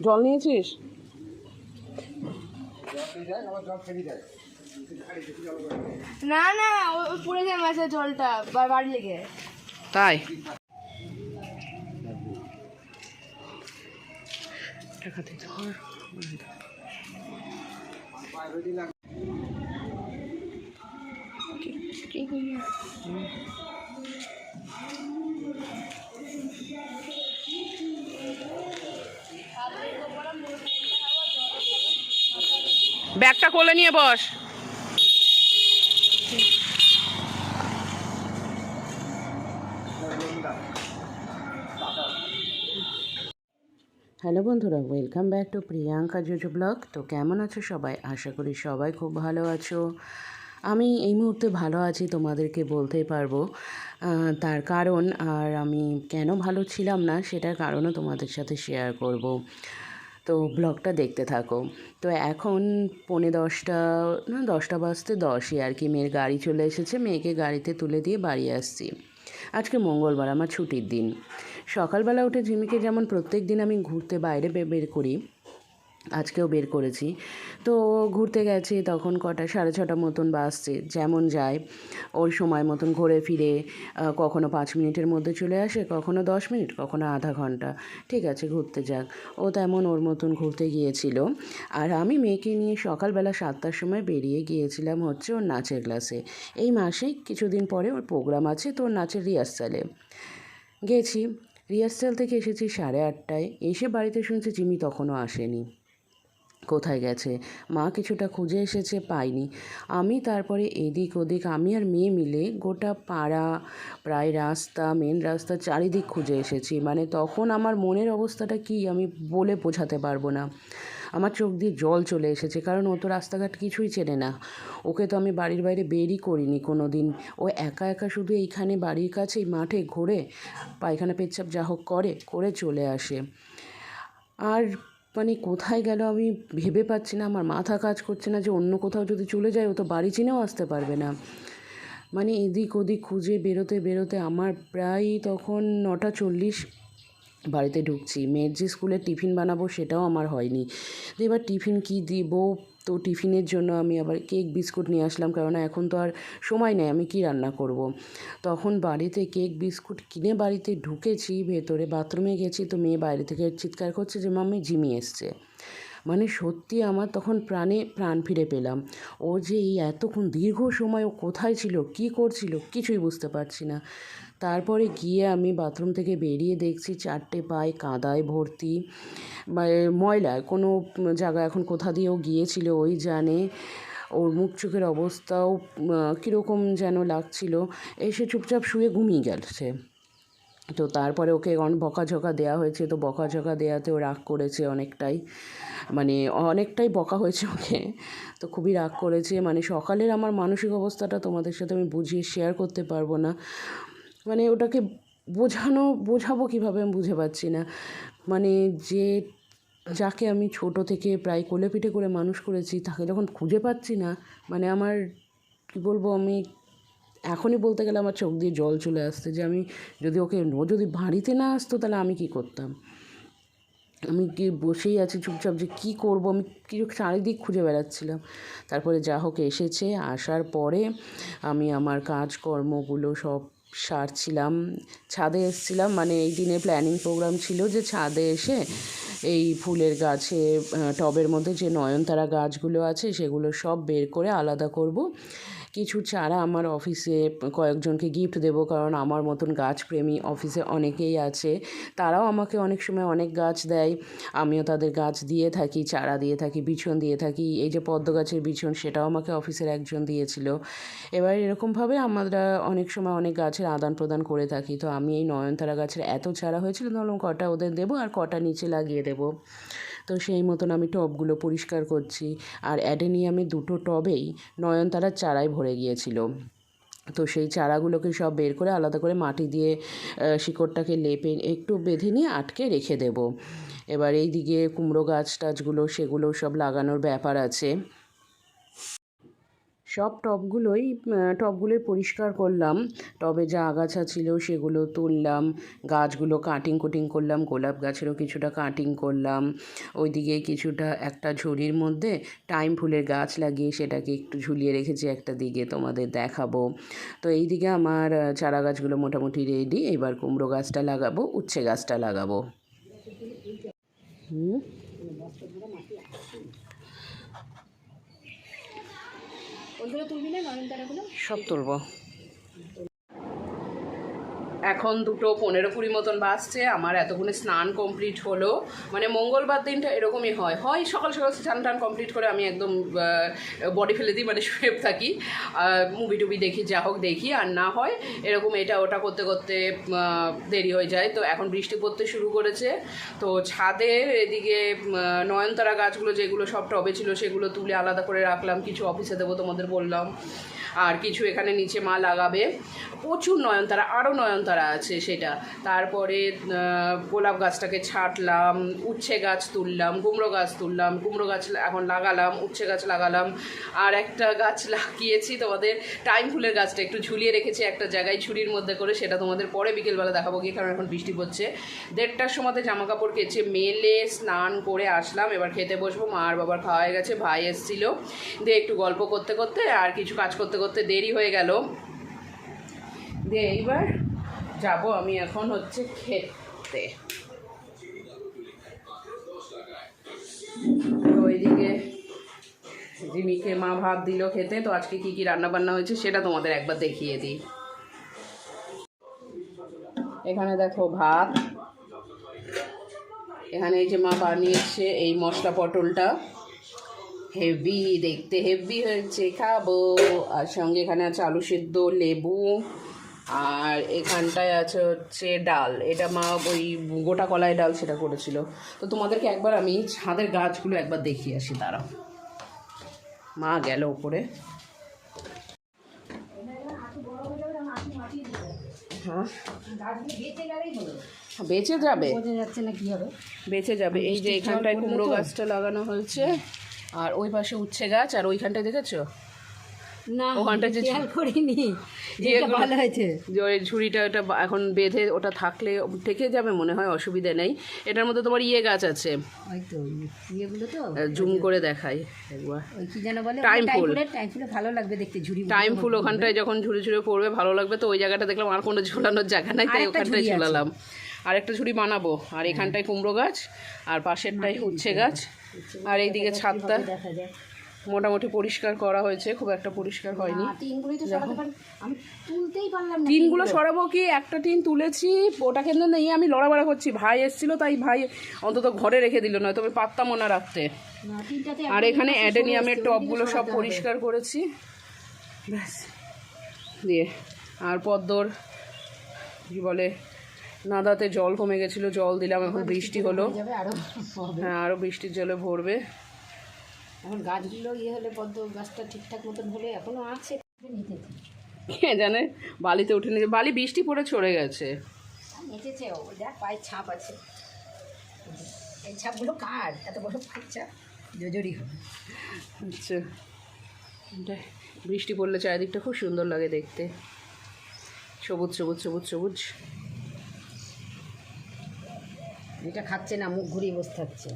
জল নিয়েছিস? না না, পড়ে যায় মাছের জলটা বাড়ি লেগে। তাই টাকা দিতে হয়। ব্যাগটা কোলে নিয়ে বস। হ্যালো বন্ধুরা, welcome back to Priyanka JoJo blog. তো কেমন আছো সবাই? আশা করি সবাই খুব ভালো আছো। আমি এই মুহূর্তে ভালো আছি তোমাদেরকে বলতেই পারবো। তার কারণ, আর আমি কেন ভালো ছিলাম না সেটার কারণও তোমাদের সাথে শেয়ার করব। তো ব্লগটা দেখতে থাকো। তো এখন 10:45 না 10টা বাজতে 10ই আর কি, মেয়ের গাড়ি চলে এসেছে। মেয়েকে গাড়িতে তুলে দিয়ে বাড়ি আসছি। আজকে মঙ্গলবার, আমার ছুটির দিন। সকালবেলা উঠে ঝিমিকে যেমন প্রত্যেক দিন আমি ঘুরতে বাইরে বের করি, আজকেও বের করেছি। তো ঘুরতে গেছি, তখন 6:30 মতন বাজছে। যেমন যায় ওর সময় মতন ঘুরে ফিরে কখনো 5 মিনিটের মধ্যে চলে আসে, কখনো 10 মিনিট, কখনো আধা ঘন্টা। ঠিক আছে, ঘুরতে যাক। ও তেমন ওর মতন ঘুরতে গিয়েছিল। আর আমি মেয়েকে নিয়ে সকালবেলা 7টার সময় বেরিয়ে গিয়েছিলাম হচ্ছে ওর নাচের ক্লাসে। এই মাসেই কিছুদিন পরে ওর প্রোগ্রাম আছে, তো ওর নাচের রিহার্সালে গেছি। রিহার্সাল থেকে এসেছি 8:30টায়। এসে বাড়িতে শুনছি জিমি তখনও আসেনি। কোথায় গেছে? মা কিছুটা খুঁজে এসেছে, পাইনি। আমি তারপরে এদিক ওদিক, আমি আর মেয়ে মিলে গোটা পাড়া, প্রায় রাস্তা, মেন রাস্তা চারিদিক খুঁজে এসেছি। মানে তখন আমার মনের অবস্থাটা কি আমি বলে বোঝাতে পারবো না। আমার চোখ দিয়ে জল চলে এসেছে, কারণ ও তো রাস্তাঘাট কিছুই চেনে না। ওকে তো আমি বাড়ির বাইরে বেরই করিনি কোনো দিন। ও একা একা শুধু এইখানে বাড়ির কাছেই মাঠে ঘোরে, পায়খানা পেচ্ছাপ যা হোক করে চলে আসে। আর মানে কোথায় গেল আমি ভেবে পাচ্ছি না, আমার মাথা কাজ করছে না যে অন্য কোথাও যদি চলে যায় ও তো বাড়ি চিনেও আসতে পারবে না। মানে এদিক ওদিক খুঁজে বেরোতে বেরোতে আমার প্রায় তখন 9:40। বাড়িতে ঢুকছি, মেয়ের যে স্কুলে টিফিন বানাবো সেটাও আমার হয়নি। তো এবার টিফিন কী দিব? তো টিফিনের জন্য আমি আবার কেক বিস্কুট নিয়ে আসলাম, কারণ এখন তো আর সময় নেই, আমি কি রান্না করব। তখন বাড়িতে কেক বিস্কুট কিনে বাড়িতে ঢুকেছি, ভেতরে বাথরুমে গেছি, তো মেয়ে বাইরে থেকে চিৎকার করছে যে মাম্মি জিমি এসছে। মানে সত্যি আমার তখন প্রাণে প্রাণ ফিরে পেলাম। ও যে এই এতক্ষণ দীর্ঘ সময় ও কোথায় ছিল, কী করছিল, কিছুই বুঝতে পারছি না। তারপরে গিয়ে আমি বাথরুম থেকে বেরিয়ে দেখছি 4টে পায়ে কাদায় ভর্তি, ময়লা। কোনো জায়গায় এখন কোথা দিয়েও গিয়েছিল ওই জানে। ওর মুখ চোখের অবস্থাও কীরকম যেন লাগছিল। এসে চুপচাপ শুয়ে ঘুমিয়ে গেছে। তো তারপরে ওকে বকাঝকা দেওয়া হয়েছে, তো বকাঝকা দেওয়াতেও রাগ করেছে অনেকটাই, মানে অনেকটাই বকা হয়েছে ওকে। তো খুবই রাগ করেছে। মানে সকালের আমার মানসিক অবস্থাটা তোমাদের সাথে আমি বুঝিয়ে শেয়ার করতে পারবো না। মানে ওটাকে বোঝাবো কীভাবে আমি বুঝে পাচ্ছি না। মানে যাকে আমি ছোট থেকে প্রায় কোলে পিঠে করে মানুষ করেছি, তাকে যখন খুঁজে পাচ্ছি না, মানে আমার কী বলবো, আমি এখনই বলতে গেলে আমার চোখ দিয়ে জল চলে আসছে যে আমি ও যদি বাড়িতে না আসতো তাহলে আমি কী করতাম। আমি কি বসেই আছি চুপচাপ, যে কী করবো আমি, কিছু চারিদিক খুঁজে বেড়াচ্ছিলাম। তারপরে যা হোক এসেছে। আসার পরে আমি আমার কাজকর্মগুলো সব সারছিলাম। ছাদে এসেছিলাম, মানে এই দিনে প্ল্যানিং প্রোগ্রাম ছিল যে ছাদে এসে এই ফুলের গাছে, টবের মধ্যে যে নয়নতারা গাছগুলো আছে সেগুলো সব বের করে আলাদা করব। কিছু চারা আমার অফিসে কয়েকজনকে গিফট দেবো, কারণ আমার মতন গাছপ্রেমী অফিসে অনেকেই আছে। তারাও আমাকে অনেক সময় অনেক গাছ দেয়, আমিও তাদের গাছ দিয়ে থাকি, চারা দিয়ে থাকি, বিছন দিয়ে থাকি। এই যে পদ্ম গাছের বিছন, সেটাও আমাকে অফিসের একজন দিয়েছিল। এবার এরকমভাবে আমরা অনেক সময় অনেক গাছের আদান প্রদান করে থাকি। তো আমি এই নয়নতারা গাছের এত চারা হয়েছিল, ধরুন কটা ওদের দেবো আর কটা নিচে লাগিয়ে দেবো। তো সেই মতন আমি টবগুলো পরিষ্কার করছি। আর অ্যাডেনিয়ামের 2টো টবেই নয়নতারার চারায় ভরে গিয়েছিল। তো সেই চারাগুলোকে সব বের করে আলাদা করে মাটি দিয়ে শিকড়টাকে লেপে একটু বেঁধে নিয়ে আটকে রেখে দেব। এবার এই দিকে কুমড়ো গাছ টাছগুলো, সেগুলো সব লাগানোর ব্যাপার আছে। সব টবগুলোই পরিষ্কার করলাম। টবে যা আগাছা ছিল সেগুলো তুললাম, গাছগুলো কাটিং করলাম, গোলাপ গাছেরও কিছুটা কাটিং করলাম। ওইদিকে কিছুটা একটা ঝুড়ির মধ্যে টাইম ফুলের গাছ লাগিয়ে সেটাকে একটু ঝুলিয়ে রেখেছি একটা দিকে, তোমাদের দেখাবো। তো এইদিকে আমার চারা গাছগুলো মোটামুটি রেডি। এবার কুমড়ো গাছটা লাগাবো, উচ্ছে গাছটা লাগাবো। সব তুলবো। এখন 2:15 মতন বাজছে। আমার এতক্ষণে স্নান কমপ্লিট হলো। মানে মঙ্গলবার দিনটা এরকমই হয় সকাল সকাল স্নান টান কমপ্লিট করে আমি একদম বডি ফেলে দিই, মানে শুয়ে থাকি, মুভি টুভি দেখি, যা হোক দেখি, আর না হয় এরকম এটা ওটা করতে করতে দেরি হয়ে যায়। তো এখন বৃষ্টি পড়তে শুরু করেছে। তো ছাদের এদিকে নয়নতারা গাছগুলো যেগুলো সব টবে ছিল সেগুলো তুলে আলাদা করে রাখলাম, কিছু অফিসে দেবো তোমাদের বললাম, আর কিছু এখানে নিচে মা লাগাবে। প্রচুর নয়নতারা, আরও নয়নতারা আছে সেটা। তারপরে গোলাপ গাছটাকে ছাঁটলাম, উচ্ছে গাছ তুললাম, কুমড়ো গাছ তুললাম, কুমড়ো গাছ এখন লাগালাম, উচ্ছে গাছ লাগালাম, আর একটা গাছ লাগিয়েছি তোমাদের টাইম ফুলের গাছটা একটু ঝুলিয়ে রেখেছি একটা জায়গায় ঝুড়ির মধ্যে করে, সেটা তোমাদের পরে বিকেলবেলা দেখাবো গিয়ে, কারণ এখন বৃষ্টি পড়ছে। 1:30টার সময়তে জামা কাপড় কেচে মেলে স্নান করে আসলাম। এবার খেতে বসবো। মা আর বাবার খাওয়া হয়ে গেছে, ভাই এসেছিলো, দিয়ে একটু গল্প করতে করতে আর কিছু কাজ করতে করতে দেরি হয়ে গেল। দিয়ে এইবার যাব আমি এখন হচ্ছে খেতে। তো ওইদিকে জিমিকে মা ভাত দিল খেতে। তো আজকে কি কি রান্না বান্না হয়েছে সেটা তোমাদের একবার দেখিয়ে দিই। এখানে দেখো ভাত, এখানে এই যে মা বানিয়েছে এই মশলা পটলটা, হেভি দেখতে, হেভি হয়েছে, খাবো। আর সঙ্গে এখানে আছে আলু সেদ্ধ, লেবু, আর এখানটায় আছে হচ্ছে ডাল। এটা মা ওই গোটা কলাই ডাল সেটা করেছিল। তো তোমাদেরকে একবার আমি ছাদের গাছগুলো একবার দেখিয়ে আসি, দাঁড়াও। মা গেল উপরে। হ্যাঁ বেঁচে যাবে, বেঁচে যাবে। এই যে এখানটায় কুমড়ো গাছটা লাগানো হয়েছে, আর ওই পাশে উচ্ছে গাছ, আর ওইখানটায় দেখেছো না ওখানটা যে করিনি, ভালো হয়েছে। যে ওই ঝুড়িটা ওটা এখন বেঁধে ওটা থাকলে থেকে যাবে মনে হয়, অসুবিধা নেই। এটার মধ্যে তোমার গাছ আছে, হয়তো ইয়েগুলো তো জুম করে দেখাই একবার। ওই কি যেন বলে, টাইম ফুল ভালো লাগবে দেখতে, ঝুড়ি টাইম ফুল ওখানটায় যখন ঝুড়ি ঝুড়ে পড়বে ভালো লাগবে। তো ওই জায়গাটা দেখলাম আর কোনো ঝোলানোর জায়গা নাই, তাই ওখানটায় ঝোলালাম। আর একটা ঝুড়ি বানাবো। আর এখানটায় কুমড়ো গাছ, আর পাশেরটায় উচ্ছে গাছ, আর এইদিকে ছাদটা দেখা যায় মোটামুটি পরিষ্কার করা হয়েছে, খুব একটা পরিষ্কার হয়নি। টিনগুলো সরাবো কি, একটা টিন তুলেছি, ওটা কিন্তু নেই, আমি লড়াবড়া করছি। ভাই এসেছিল তাই ভাই অন্তত ঘরে রেখে দিল, নয় তবে পারতাম না রাখতে। আর এখানে অ্যাডেনিয়ামের টবগুলো সব পরিষ্কার করেছি, ব্যাস। দিয়ে আর পদ্মর কি বলে নাদাতে জল কমে গেছিলো, জল দিলাম, এখন বৃষ্টি হলো। হ্যাঁ, আরও বৃষ্টির জলে ভরবে। এখন গাছগুলো হলে পদ্ম গাছটা ঠিকঠাক মতন হলে এখনো আছে, কে জানে, বালিতে উঠে নিয়ে, বালি বৃষ্টি পড়ে ছড়ে গেছে, নেচেছে। ও দেখ পায়ের ছাপ আছে, এই ছাপগুলো কার, এত বড় পায়ের ছাপ, জোজরি হবে। আচ্ছা, বৃষ্টি পড়লে চারিদিকটা খুব সুন্দর লাগে দেখতে, সবুজ সবুজ সবুজ সবুজ। এটা খাচ্ছে না, মুখ ঘুরিয়ে বসে থাকছে।